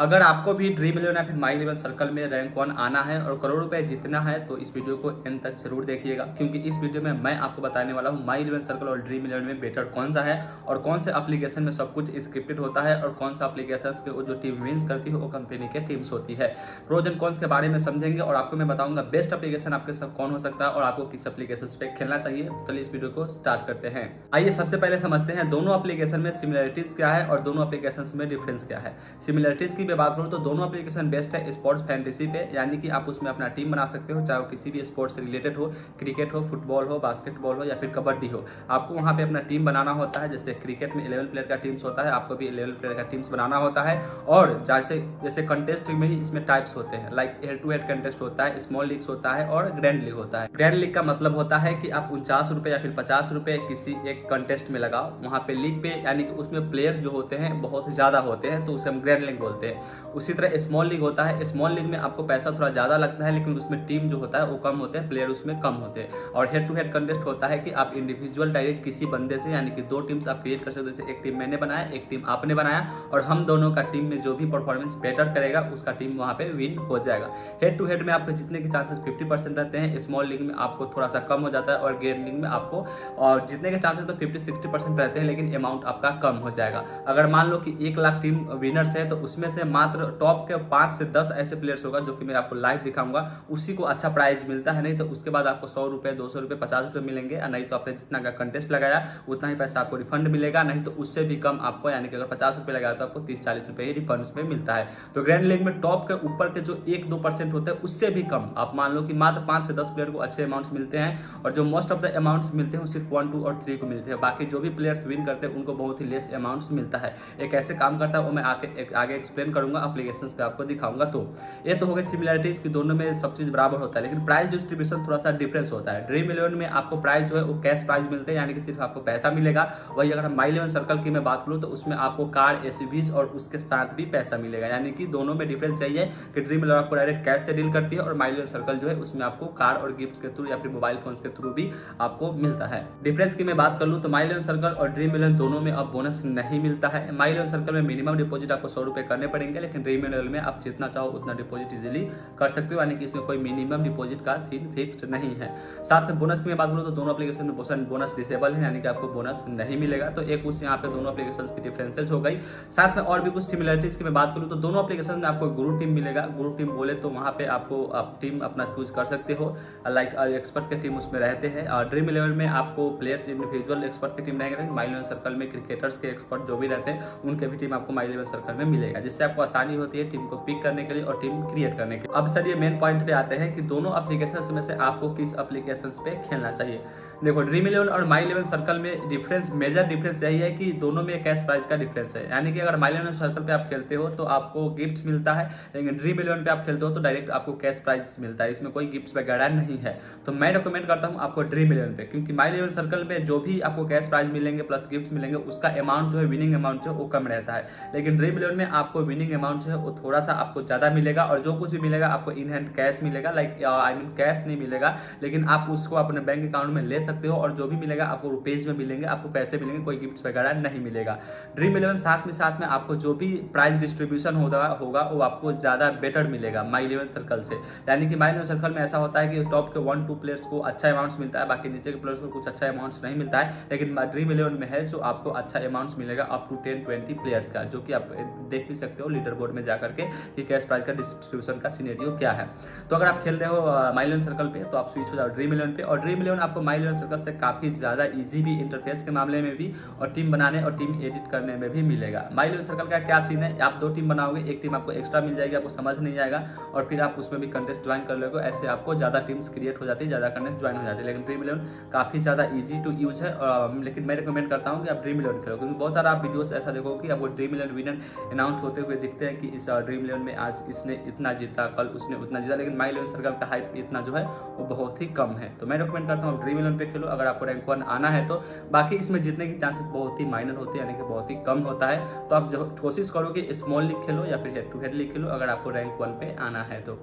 अगर आपको भी ड्रीम इलेवन या फिर माई इलेवन सर्कल में रैंक 1 आना है और करोड़ रुपए जीतना है तो इस वीडियो को एंड तक जरूर देखिएगा, क्योंकि इस वीडियो में मैं आपको बताने वाला हूँ माई इलेवन सर्कल और ड्रीम इलेवन में बेटर कौन सा है और कौन से एप्लीकेशन में सब कुछ स्क्रिप्टेड होता है और कौन सा एप्लीकेशन पे वो जो टीम विन्स करती है वो कंपनी के टीम्स होती है। प्रोज एंड कॉन्स के बारे में समझेंगे और आपको मैं बताऊंगा बेस्ट एप्लीकेशन आपके साथ कौन हो सकता है और आपको किस एप्लीकेशन पे खेलना चाहिए। चलिए इस वीडियो को स्टार्ट करते हैं। आइए सबसे पहले समझते हैं दोनों एप्लीकेशन में सिमिलरिटीज क्या है और दोनों एप्लीकेशन में डिफरेंस क्या है। सिमिलरिटीज की बात करूँ तो दोनों एप्लीकेशन बेस्ट है स्पोर्ट्स फैंटेसी पे, यानी कि आप उसमें अपना टीम बना सकते हो, चाहे वो किसी भी स्पोर्ट्स से रिलेटेड हो, क्रिकेट हो, फुटबॉल हो, बास्केटबॉल हो या फिर कबड्डी हो। आपको वहाँ पे अपना टीम बनाना होता है। जैसे क्रिकेट में 11 प्लेयर का टीम्स होता है, आपको भी 11 प्लेयर का टीम्स बनाना होता है। और जैसे कंटेस्ट में ही इसमें टाइप्स होते हैं, like head to head contest होता है, स्मॉल लीग्स होता है और ग्रैंड लीग होता है। ग्रैंड लीग का मतलब होता है कि आप 49 रुपए या फिर 50 रुपए किसी एक कंटेस्ट में लगाओ, वहाँ पे लीग पे, यानी कि उसमें प्लेयर्स जो होते हैं बहुत ज्यादा होते हैं तो उसे हम ग्रैंड लीग बोलते हैं। उसी तरह स्मॉल लीग होता है, स्मॉल लीग में आपको पैसा थोड़ा ज्यादा लगता है लेकिन उसमें टीम जो होता है वो कम होते हैं, प्लेयर उसमें कम होते हैं। और हेड टू हेड कंटेस्ट होता है कि आप इंडिविजुअल डायरेक्ट किसी बंदे से, यानी कि दो टीम्स आप क्रिएट कर सकते हो। जैसे एक टीम मैंने बनाया, एक टीम आपने बनाया और हम दोनों का टीम में जो भी परफॉर्मेंस बेटर करेगा उसका टीम वहां पे विन हो जाएगा। हेड टू हेड में आपको जीतने के चांसेस 50% रहते हैं, स्मॉल लीग में आपको थोड़ा सा कम हो जाता है और ग्रैंड लीग में आपको और जीतने के चांसेस तो 50-60% रहते हैं लेकिन अमाउंट आपका कम हो जाएगा। अगर मान लो कि 1 लाख टीम विनर्स है तो उसमें से मात्र टॉप के 5 से 10 ऐसे प्लेयर्स होगा जो कि मैं आपको लाइव दिखाऊंगा, उसी को अच्छा प्राइज मिलता है। नहीं तो उसके बाद आपको 100 रुपए, 200 रुपए, 50 रुपए मिलेंगे, नहीं तो आपने जितना का कंटेस्ट लगाया उतना ही पैसा आपको रिफंड मिलेगा, नहीं तो उससे भी कम आपको, यानी कि अगर 50 रुपए लगाया तो आपको 30-40 रुपए ही रिफंड में मिलता है। तो ग्रैंड लीग में टॉप के ऊपर के जो 1-2% होते हैं उससे भी कम, आप मान लो कि मात्र 5 से 10 प्लेयर को अच्छे अमाउंट्स मिलते हैं और जो मोस्ट ऑफ द अमाउंट्स मिलते हैं सिर्फ 1, 2 और 3 को मिलते हैं। बाकी जो भी प्लेयर्स विन करते हैं उनको बहुत ही लेस अमाउंट्स मिलता है। ये कैसे काम करता है वो मैं आगे एक्सप्लेन करूंगा, एप्लीकेशन पे आपको दिखाऊंगा। तो ये तो हो गई सिमिलरिटीज की दोनों में सब चीज बराबर होता है, लेकिन प्राइस डिस्ट्रीब्यूशन थोड़ा सा डिफरेंस होता है। ड्रीम इलेवन में आपको प्राइस जो है वो कैश प्राइस मिलते हैं, यानी कि सिर्फ आपको पैसा मिलेगा। वही अगर हम माई इलेवन सर्कल की मैं बात करूँ तो उसमें आपको कार, एसयूवीज और उसके साथ भी पैसा मिलेगा। यानी कि दोनों में डिफरेंस यही है कि ड्रीम इलेवन आपको डायरेक्ट कैश से डील करती है और माई इलेवन सर्कल जो है उसमें आपको कार और गिफ्ट के थ्रू या फिर मोबाइल फोन के थ्रू भी आपको मिलता है। डिफरेंस की मैं बात कर लूँ तो माई इलेवन सर्कल और ड्रीम इलेवन दोनों में अब बोनस नहीं मिलता है। माई इलेवन सर्कल में मिनिमम डिपॉजिट आपको 100 रुपए करने पड़ेंगे, लेकिन ड्रीम इलेवन में आप जितना चाहो उतना डिपॉजिट इजीली कर सकते हो, यानी कि इसमें कोई मिनिमम डिपॉजिट का सीन फिक्स्ड नहीं है। साथ में बोनस की मैं बात करूँ तो दोनों एप्लीकेशन में बोनस डिसेबल है, यानी कि आपको बोनस नहीं मिलेगा। तो एक कुछ यहाँ पे दोनों एप्लीकेशन की डिफरेंसेज हो गई। साथ में और भी कुछ सिमिलरिटीज की मैं बात करूँ तो दोनों एप्लीकेशन में आपको गुरु टीम मिलेगा। गुरु टीम बोले तो वहाँ पे आपको आप टीम अपना चूज कर सकते हो, लाइक एक्सपर्ट के टीम उसमें रहते हैं। ड्रीम इलेवन में आपको प्लेयर्स इंडिविजुअल एक्सपर्ट की टीम रहेंगे, लेकिन माई इलेवन सर्कल में क्रिकेटर्स के एक्सपर्ट जो भी रहते हैं उनके भी टीम आपको माई इलेवन सर्कल में मिलेगा, जिससे आपको आसानी होती है टीम को पिक करने के लिए और टीम क्रिएट करने के लिए। अब सर ये मेन पॉइंट पे आते हैं कि दोनों एप्लीकेशंस में से आपको किस एप्लीकेशंस पे खेलना चाहिए। देखो ड्रीम इलेवन और माई इलेवन सर्कल में डिफरेंस, मेजर डिफरेंस यही है कि दोनों में कैश प्राइस का डिफरेंस है। यानी कि अगर माई इलेवन सर्कल पे आप खेलते हो तो आपको गिफ्ट्स मिलता है, लेकिन ड्रीम इलेवन पे आप खेलते हो तो डायरेक्ट आपको कैश प्राइस मिलता है, इसमें कोई गिफ्ट्स वगैरह नहीं है। तो मैं रिकमेंड करता हूँ आपको ड्रीम इलेवन पे, क्योंकि माई इलेवन सर्कल में जो भी आपको कैश प्राइस मिलेंगे प्लस गिफ्ट्स मिलेंगे उसका अमाउंट जो है, विनिंग अमाउंट जो है वो कम रहता है। लेकिन ड्रीम इलेवन में आपको विनिंग अमाउंट जो है वो थोड़ा सा आपको ज्यादा मिलेगा और जो कुछ भी मिलेगा आपको इन हैंड कैश मिलेगा, लाइक आई मीन कैश नहीं मिलेगा, लेकिन आप उसको अपने बैंक अकाउंट में ले सकते हो और जो भी मिलेगा आपको रुपीज में मिलेंगे, आपको पैसे मिलेंगे, कोई गिफ्ट्स वगैरह नहीं मिलेगा। ड्रीम इलेवन साथ में आपको जो भी प्राइस डिस्ट्रीब्यूशन होगा वो आपको ज्यादा बेटर मिलेगा माई इलेवन सर्कल से। यानी कि माई इलेवन सर्कल में ऐसा होता है कि टॉप के 1-2 प्लेयर्स को अच्छा अमाउंट्स मिलता है, बाकी नीचे के प्लेयर्स को कुछ अच्छा अमाउंट्स नहीं मिलता है। लेकिन ड्रीम इलेवन में है जो आपको अच्छा अमाउंट्स मिलेगा अप टू 10-20 प्लेयर्स का, जो कि आप देख भी सकते हो लीडर बोर्ड में जाकर के कि कैश प्राइस का डिस्ट्रीब्यूशन का सिनेरियो क्या है। तो अगर आप खेल रहे हो माई इलेवन सर्कल पे तो आप स्विच हो जाओ ड्रीम इलेवन पे। और ड्रीम इलेवन आपको माई इलेवन सर्कल से काफी ज्यादा इजी भी इंटरफेस के मामले में भी और टीम बनाने और टीम एडिट करने में भी मिलेगा। माई इलेवन सर्कल का क्या सीन है, आप 2 टीम बनाओगे, एक टीम आपको एक्स्ट्रा मिल जाएगी, आपको समझ नहीं आएगा और फिर आप उसमें भी कंटेस्ट ज्वाइन कर लोगे, ऐसे आपको ज्यादा टीम्स क्रिएट हो जाती है, ज्यादा कंटेस्ट ज्वाइन हो जाती है। लेकिन ड्रीम इलेवन काफी ज्यादा इजी टू यूज है, लेकिन मैं रिकमेंड करता हूँ कि आप ड्रीम इलेवन खेलो, क्योंकि बहुत सारा आप वीडियोस ऐसा देखो कि आपको ड्रीम इलेवन विनर अनाउंस होते हुए दिखते हैं कि इस ड्रीम इलेवन में आज इसने इतना जीता, कल उसने उतना जीता, लेकिन माई इलेवन सर्कल का हाइप इतना जो है वो बहुत ही कम है। तो मैं रिकमेंड करता हूँ ड्रीम इलेवन पे खेलो अगर आपको रैंक 1 आना है तो। बाकी इसमें जीतने की चांसेस बहुत ही माइनर होते हैं, यानी कि बहुत ही कम होता है। तो आप कोशिश करो कि स्मॉल लीग खेलो या फिर हेड टू हेड लीग खेलो अगर आपको रैंक 1 पे आना है तो।